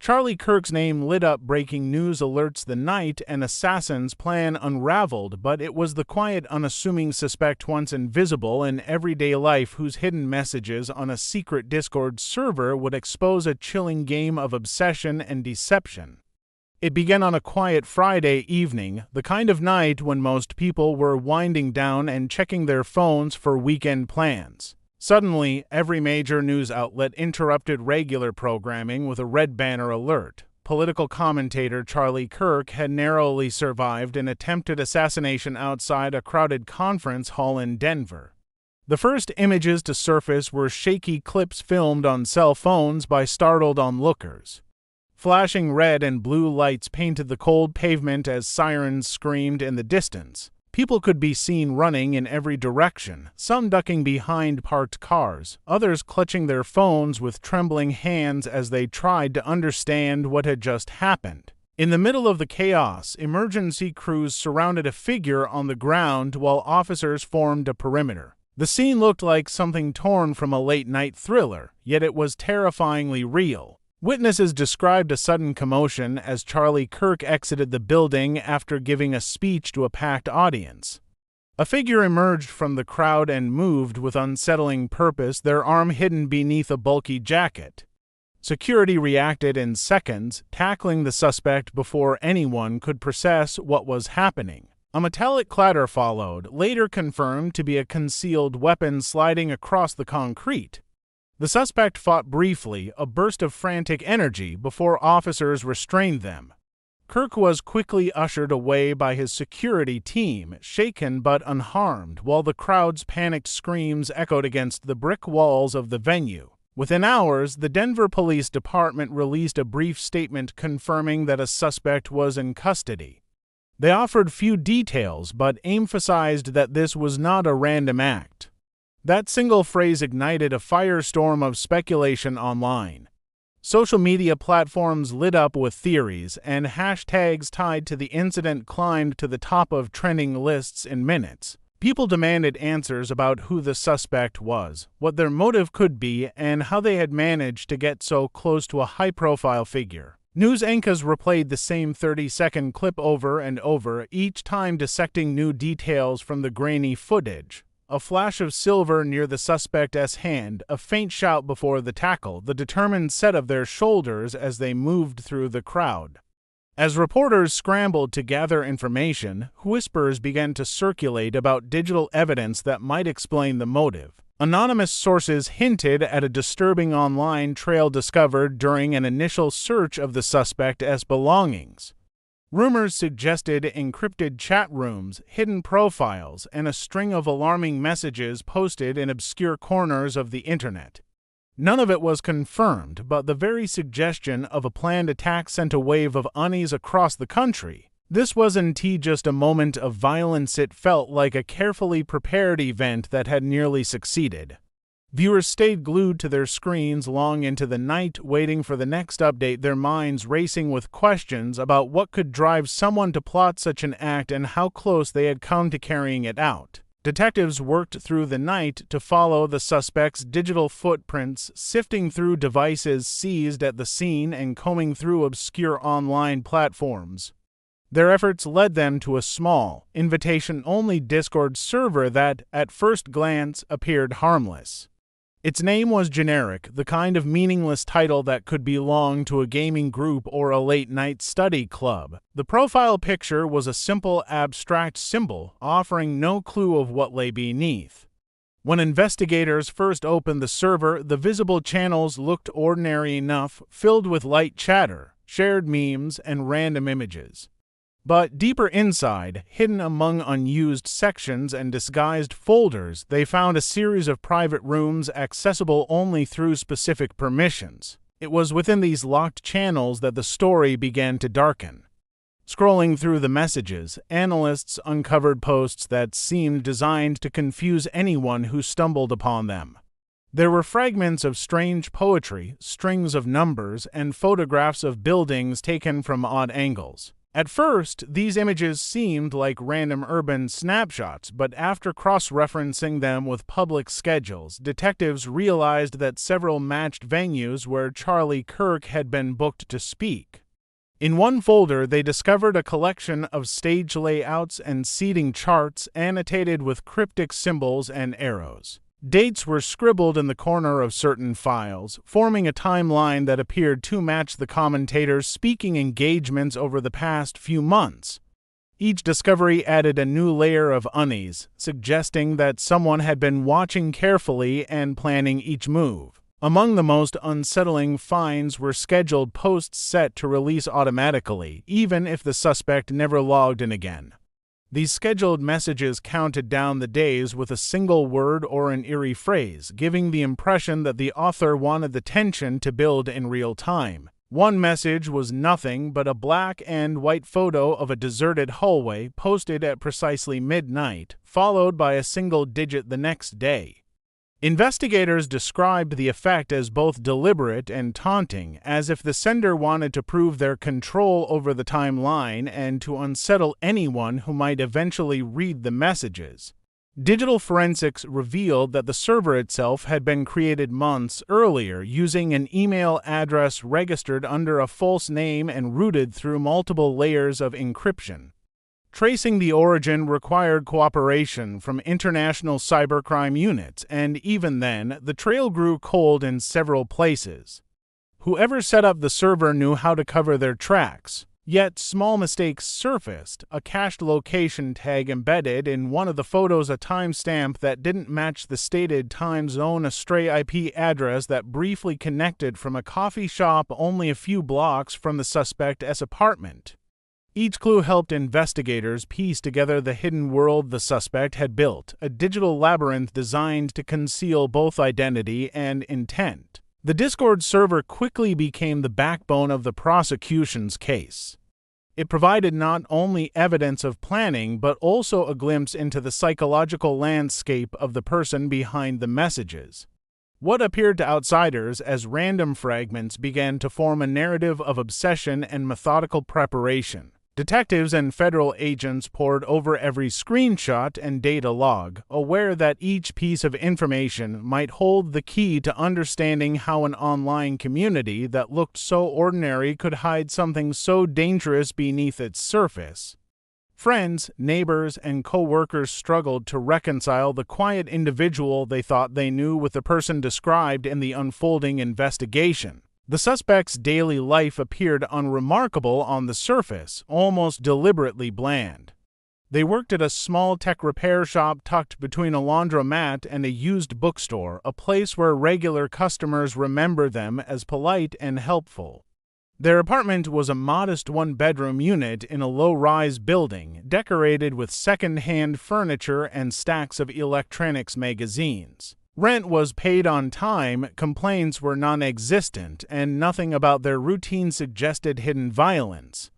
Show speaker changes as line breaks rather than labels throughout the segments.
Charlie Kirk's name lit up breaking news alerts the night an assassin's plan unraveled, but it was the quiet, unassuming suspect once invisible in everyday life whose hidden messages on a secret Discord server would expose a chilling game of obsession and deception. It began on a quiet Friday evening, the kind of night when most people were winding down and checking their phones for weekend plans. Suddenly, every major news outlet interrupted regular programming with a red banner alert. Political commentator Charlie Kirk had narrowly survived an attempted assassination outside a crowded conference hall in Denver. The first images to surface were shaky clips filmed on cell phones by startled onlookers. Flashing red and blue lights painted the cold pavement as sirens screamed in the distance. People could be seen running in every direction, some ducking behind parked cars, others clutching their phones with trembling hands as they tried to understand what had just happened. In the middle of the chaos, emergency crews surrounded a figure on the ground while officers formed a perimeter. The scene looked like something torn from a late-night thriller, yet it was terrifyingly real. Witnesses described a sudden commotion as Charlie Kirk exited the building after giving a speech to a packed audience. A figure emerged from the crowd and moved with unsettling purpose, their arm hidden beneath a bulky jacket. Security reacted in seconds, tackling the suspect before anyone could process what was happening. A metallic clatter followed, later confirmed to be a concealed weapon sliding across the concrete. The suspect fought briefly, a burst of frantic energy, before officers restrained them. Kirk was quickly ushered away by his security team, shaken but unharmed, while the crowd's panicked screams echoed against the brick walls of the venue. Within hours, the Denver Police Department released a brief statement confirming that a suspect was in custody. They offered few details, but emphasized that this was not a random act. That single phrase ignited a firestorm of speculation online. Social media platforms lit up with theories, and hashtags tied to the incident climbed to the top of trending lists in minutes. People demanded answers about who the suspect was, what their motive could be, and how they had managed to get so close to a high-profile figure. News anchors replayed the same 30-second clip over and over, each time dissecting new details from the grainy footage. A flash of silver near the suspect's hand, a faint shout before the tackle, the determined set of their shoulders as they moved through the crowd. As reporters scrambled to gather information, whispers began to circulate about digital evidence that might explain the motive. Anonymous sources hinted at a disturbing online trail discovered during an initial search of the suspect's belongings. Rumors suggested encrypted chat rooms, hidden profiles, and a string of alarming messages posted in obscure corners of the internet. None of it was confirmed, but the very suggestion of a planned attack sent a wave of unease across the country. This wasn't just a moment of violence, it felt like a carefully prepared event that had nearly succeeded. Viewers stayed glued to their screens long into the night, waiting for the next update, their minds racing with questions about what could drive someone to plot such an act and how close they had come to carrying it out. Detectives worked through the night to follow the suspect's digital footprints, sifting through devices seized at the scene and combing through obscure online platforms. Their efforts led them to a small, invitation-only Discord server that, at first glance, appeared harmless. Its name was generic, the kind of meaningless title that could belong to a gaming group or a late-night study club. The profile picture was a simple, abstract symbol, offering no clue of what lay beneath. When investigators first opened the server, the visible channels looked ordinary enough, filled with light chatter, shared memes, and random images. But deeper inside, hidden among unused sections and disguised folders, they found a series of private rooms accessible only through specific permissions. It was within these locked channels that the story began to darken. Scrolling through the messages, analysts uncovered posts that seemed designed to confuse anyone who stumbled upon them. There were fragments of strange poetry, strings of numbers, and photographs of buildings taken from odd angles. At first, these images seemed like random urban snapshots, but after cross-referencing them with public schedules, detectives realized that several matched venues where Charlie Kirk had been booked to speak. In one folder, they discovered a collection of stage layouts and seating charts annotated with cryptic symbols and arrows. Dates were scribbled in the corner of certain files, forming a timeline that appeared to match the commentators' speaking engagements over the past few months. Each discovery added a new layer of unease, suggesting that someone had been watching carefully and planning each move. Among the most unsettling finds were scheduled posts set to release automatically, even if the suspect never logged in again. These scheduled messages counted down the days with a single word or an eerie phrase, giving the impression that the author wanted the tension to build in real time. One message was nothing but a black and white photo of a deserted hallway posted at precisely midnight, followed by a single digit the next day. Investigators described the effect as both deliberate and taunting, as if the sender wanted to prove their control over the timeline and to unsettle anyone who might eventually read the messages. Digital forensics revealed that the server itself had been created months earlier using an email address registered under a false name and routed through multiple layers of encryption. Tracing the origin required cooperation from international cybercrime units, and even then, the trail grew cold in several places. Whoever set up the server knew how to cover their tracks, yet small mistakes surfaced, a cached location tag embedded in one of the photos, a timestamp that didn't match the stated time zone, a stray IP address that briefly connected from a coffee shop only a few blocks from the suspect's apartment. Each clue helped investigators piece together the hidden world the suspect had built, a digital labyrinth designed to conceal both identity and intent. The Discord server quickly became the backbone of the prosecution's case. It provided not only evidence of planning, but also a glimpse into the psychological landscape of the person behind the messages. What appeared to outsiders as random fragments began to form a narrative of obsession and methodical preparation. Detectives and federal agents pored over every screenshot and data log, aware that each piece of information might hold the key to understanding how an online community that looked so ordinary could hide something so dangerous beneath its surface. Friends, neighbors, and co-workers struggled to reconcile the quiet individual they thought they knew with the person described in the unfolding investigation. The suspect's daily life appeared unremarkable on the surface, almost deliberately bland. They worked at a small tech repair shop tucked between a laundromat and a used bookstore, a place where regular customers remember them as polite and helpful. Their apartment was a modest one-bedroom unit in a low-rise building, decorated with second-hand furniture and stacks of electronics magazines. Rent was paid on time, complaints were non-existent, and nothing about their routine suggested hidden violence.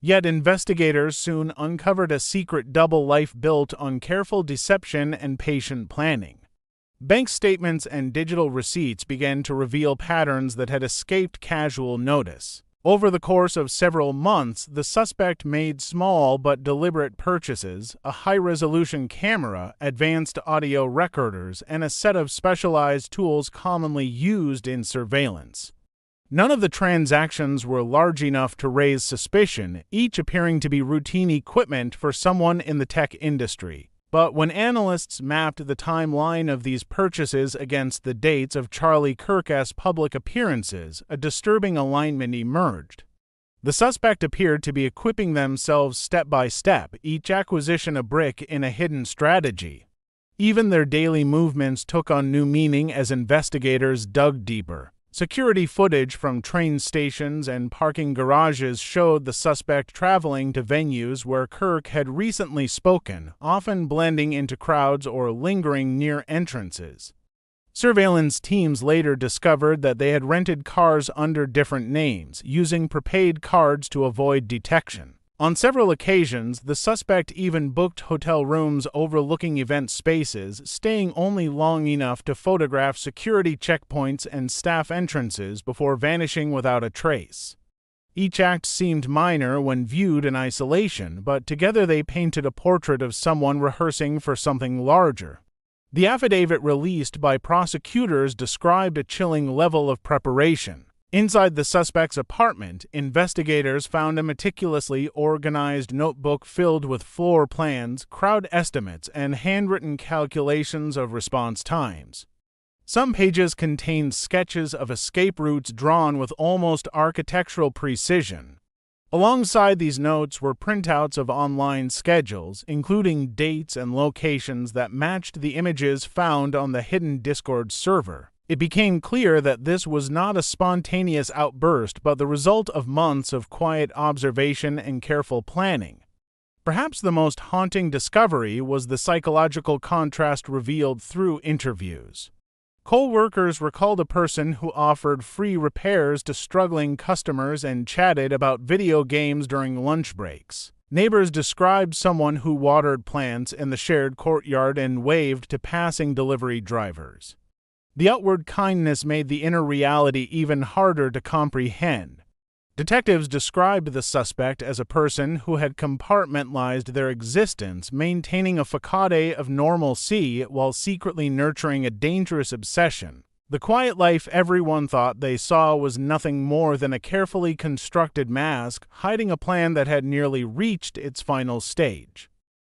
Yet investigators soon uncovered a secret double life built on careful deception and patient planning. Bank statements and digital receipts began to reveal patterns that had escaped casual notice. Over the course of several months, the suspect made small but deliberate purchases, a high-resolution camera, advanced audio recorders, and a set of specialized tools commonly used in surveillance. None of the transactions were large enough to raise suspicion, each appearing to be routine equipment for someone in the tech industry. But when analysts mapped the timeline of these purchases against the dates of Charlie Kirk's public appearances, a disturbing alignment emerged. The suspect appeared to be equipping themselves step by step, each acquisition a brick in a hidden strategy. Even their daily movements took on new meaning as investigators dug deeper. Security footage from train stations and parking garages showed the suspect traveling to venues where Kirk had recently spoken, often blending into crowds or lingering near entrances. Surveillance teams later discovered that they had rented cars under different names, using prepaid cards to avoid detection. On several occasions, the suspect even booked hotel rooms overlooking event spaces, staying only long enough to photograph security checkpoints and staff entrances before vanishing without a trace. Each act seemed minor when viewed in isolation, but together they painted a portrait of someone rehearsing for something larger. The affidavit released by prosecutors described a chilling level of preparation. Inside the suspect's apartment, investigators found a meticulously organized notebook filled with floor plans, crowd estimates, and handwritten calculations of response times. Some pages contained sketches of escape routes drawn with almost architectural precision. Alongside these notes were printouts of online schedules, including dates and locations that matched the images found on the hidden Discord server. It became clear that this was not a spontaneous outburst, but the result of months of quiet observation and careful planning. Perhaps the most haunting discovery was the psychological contrast revealed through interviews. Co-workers recalled a person who offered free repairs to struggling customers and chatted about video games during lunch breaks. Neighbors described someone who watered plants in the shared courtyard and waved to passing delivery drivers. The outward kindness made the inner reality even harder to comprehend. Detectives described the suspect as a person who had compartmentalized their existence, maintaining a facade of normalcy while secretly nurturing a dangerous obsession. The quiet life everyone thought they saw was nothing more than a carefully constructed mask, hiding a plan that had nearly reached its final stage.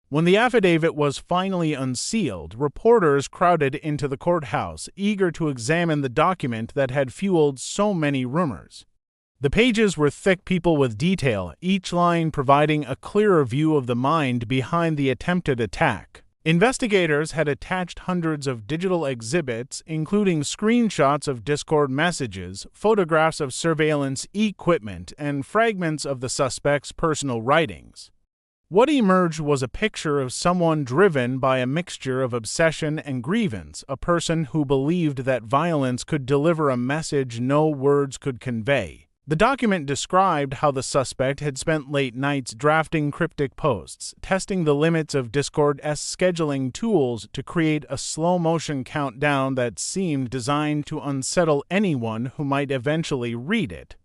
When the affidavit was finally unsealed, reporters crowded into the courthouse, eager to examine the document that had fueled so many rumors. The pages were thick people with detail, each line providing a clearer view of the mind behind the attempted attack. Investigators had attached hundreds of digital exhibits, including screenshots of Discord messages, photographs of surveillance equipment, and fragments of the suspect's personal writings. What emerged was a picture of someone driven by a mixture of obsession and grievance, a person who believed that violence could deliver a message no words could convey. The document described how the suspect had spent late nights drafting cryptic posts, testing the limits of Discord's scheduling tools to create a slow-motion countdown that seemed designed to unsettle anyone who might eventually read it.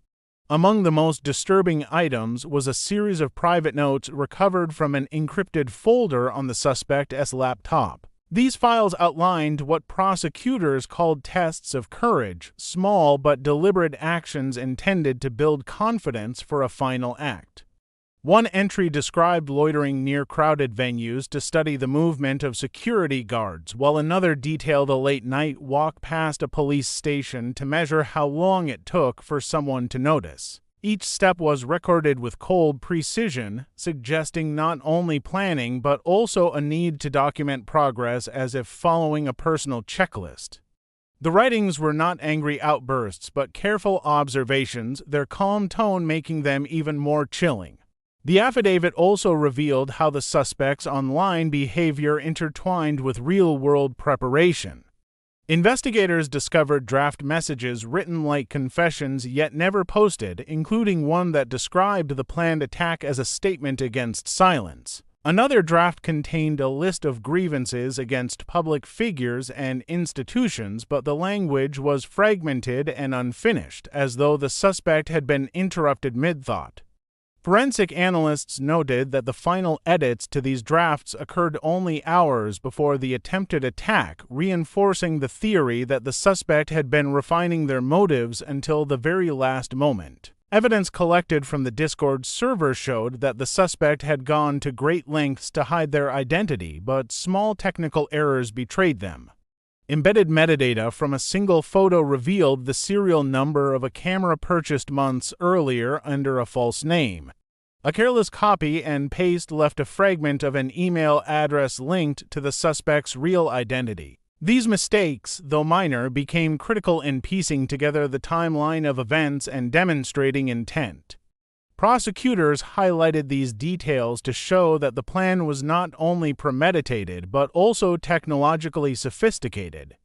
Among the most disturbing items was a series of private notes recovered from an encrypted folder on the suspect's laptop. These files outlined what prosecutors called tests of courage, small but deliberate actions intended to build confidence for a final act. One entry described loitering near crowded venues to study the movement of security guards, while another detailed a late-night walk past a police station to measure how long it took for someone to notice. Each step was recorded with cold precision, suggesting not only planning but also a need to document progress as if following a personal checklist. The writings were not angry outbursts but careful observations, their calm tone making them even more chilling. The affidavit also revealed how the suspect's online behavior intertwined with real-world preparation. Investigators discovered draft messages written like confessions yet never posted, including one that described the planned attack as a statement against silence. Another draft contained a list of grievances against public figures and institutions, but the language was fragmented and unfinished, as though the suspect had been interrupted mid-thought. Forensic analysts noted that the final edits to these drafts occurred only hours before the attempted attack, reinforcing the theory that the suspect had been refining their motives until the very last moment. Evidence collected from the Discord server showed that the suspect had gone to great lengths to hide their identity, but small technical errors betrayed them. Embedded metadata from a single photo revealed the serial number of a camera purchased months earlier under a false name. A careless copy and paste left a fragment of an email address linked to the suspect's real identity. These mistakes, though minor, became critical in piecing together the timeline of events and demonstrating intent. Prosecutors highlighted these details to show that the plan was not only premeditated but also technologically sophisticated.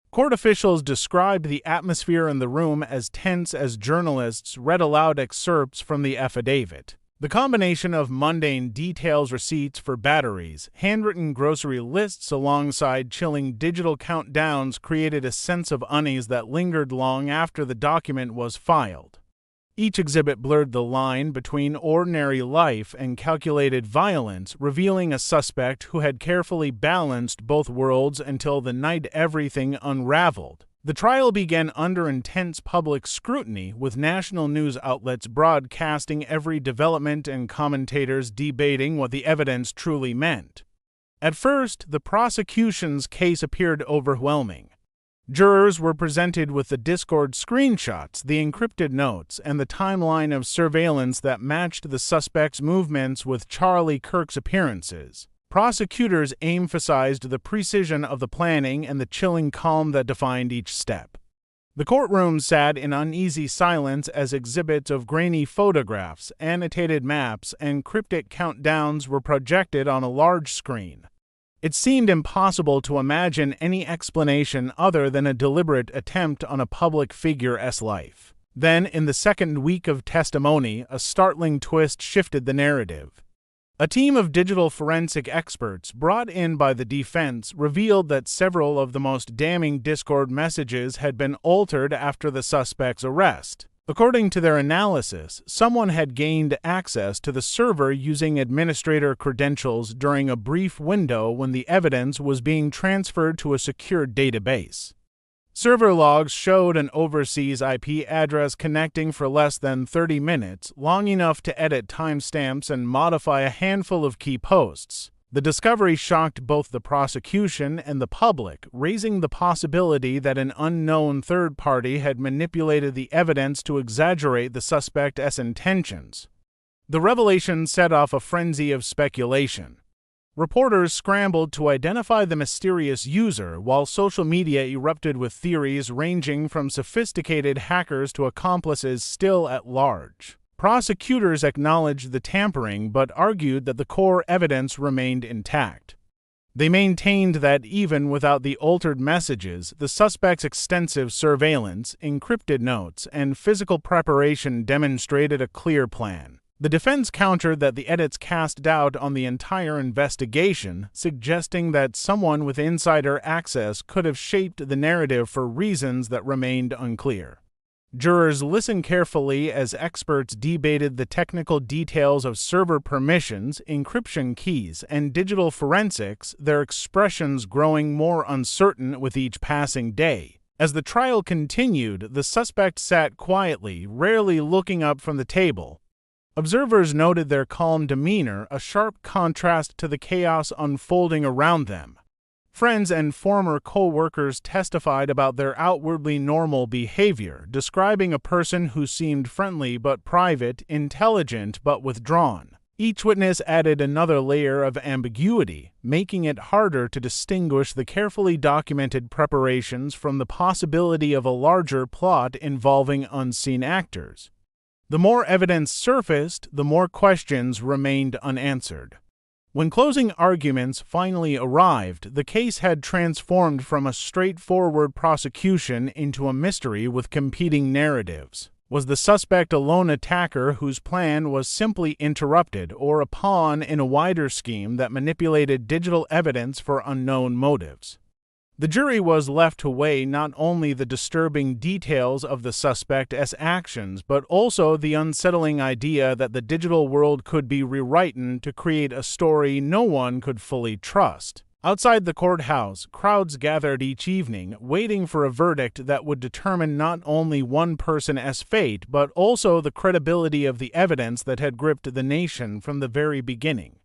Court officials described the atmosphere in the room as tense as journalists read aloud excerpts from the affidavit. The combination of mundane details, receipts for batteries, handwritten grocery lists alongside chilling digital countdowns created a sense of unease that lingered long after the document was filed. Each exhibit blurred the line between ordinary life and calculated violence, revealing a suspect who had carefully balanced both worlds until the night everything unraveled. The trial began under intense public scrutiny, with national news outlets broadcasting every development and commentators debating what the evidence truly meant. At first, the prosecution's case appeared overwhelming. Jurors were presented with the Discord screenshots, the encrypted notes, and the timeline of surveillance that matched the suspect's movements with Charlie Kirk's appearances. Prosecutors emphasized the precision of the planning and the chilling calm that defined each step. The courtroom sat in uneasy silence as exhibits of grainy photographs, annotated maps, and cryptic countdowns were projected on a large screen. It seemed impossible to imagine any explanation other than a deliberate attempt on a public figure's life. Then, in the second week of testimony, a startling twist shifted the narrative. A team of digital forensic experts brought in by the defense revealed that several of the most damning Discord messages had been altered after the suspect's arrest. According to their analysis, someone had gained access to the server using administrator credentials during a brief window when the evidence was being transferred to a secure database. Server logs showed an overseas IP address connecting for less than 30 minutes, long enough to edit timestamps and modify a handful of key posts. The discovery shocked both the prosecution and the public, raising the possibility that an unknown third party had manipulated the evidence to exaggerate the suspect's intentions. The revelation set off a frenzy of speculation. Reporters scrambled to identify the mysterious user, while social media erupted with theories ranging from sophisticated hackers to accomplices still at large. Prosecutors acknowledged the tampering but argued that the core evidence remained intact. They maintained that even without the altered messages, the suspect's extensive surveillance, encrypted notes, and physical preparation demonstrated a clear plan. The defense countered that the edits cast doubt on the entire investigation, suggesting that someone with insider access could have shaped the narrative for reasons that remained unclear. Jurors listened carefully as experts debated the technical details of server permissions, encryption keys, and digital forensics, their expressions growing more uncertain with each passing day. As the trial continued, the suspect sat quietly, rarely looking up from the table. Observers noted their calm demeanor, a sharp contrast to the chaos unfolding around them. Friends and former co-workers testified about their outwardly normal behavior, describing a person who seemed friendly but private, intelligent but withdrawn. Each witness added another layer of ambiguity, making it harder to distinguish the carefully documented preparations from the possibility of a larger plot involving unseen actors. The more evidence surfaced, the more questions remained unanswered. When closing arguments finally arrived, the case had transformed from a straightforward prosecution into a mystery with competing narratives. Was the suspect a lone attacker whose plan was simply interrupted, or a pawn in a wider scheme that manipulated digital evidence for unknown motives? The jury was left to weigh not only the disturbing details of the suspect's actions, but also the unsettling idea that the digital world could be rewritten to create a story no one could fully trust. Outside the courthouse, crowds gathered each evening, waiting for a verdict that would determine not only one person's fate, but also the credibility of the evidence that had gripped the nation from the very beginning.